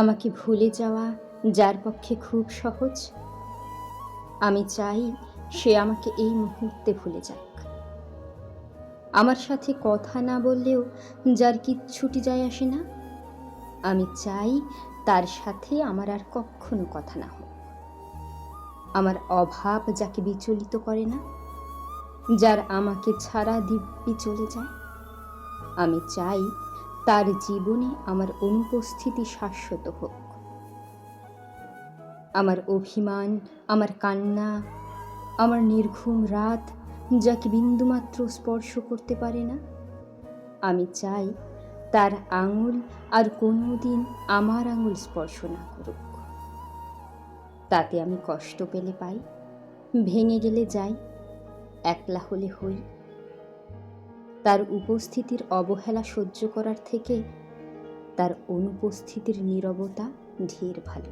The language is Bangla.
আমাকে ভুলে যাওয়া যার পক্ষে খুব সহজ, আমি চাই সে আমাকে এই মুহূর্তে ভুলে যাক। আমার সাথে কথা না বললেও যার কিচ্ছুটি যায় আসে না, আমি চাই তার সাথে আমার আর কখনো কথা না হোক। আমার অভাব যাকে বিচলিত করে না, যার আমাকে ছাড়া দিব্যি চলে যায়, আমি চাই তার জীবনে আমার অনুপস্থিতি শাশ্বত হোক। আমার অভিমান, আমার কান্না, আমার নির্ঘুম রাত যাকে বিন্দুমাত্র স্পর্শ করতে পারে না, আমি চাই তার আঙুল আর কোনোদিন আমার আঙুল স্পর্শ না করুক। তাতে আমি কষ্ট পেলে পাই, ভেঙে গেলে যাই, একলা হলে হই। তার উপস্থিতির অবহেলা সহ্য করার থেকে তার অনুপস্থিতির নীরবতা ঢের ভালো।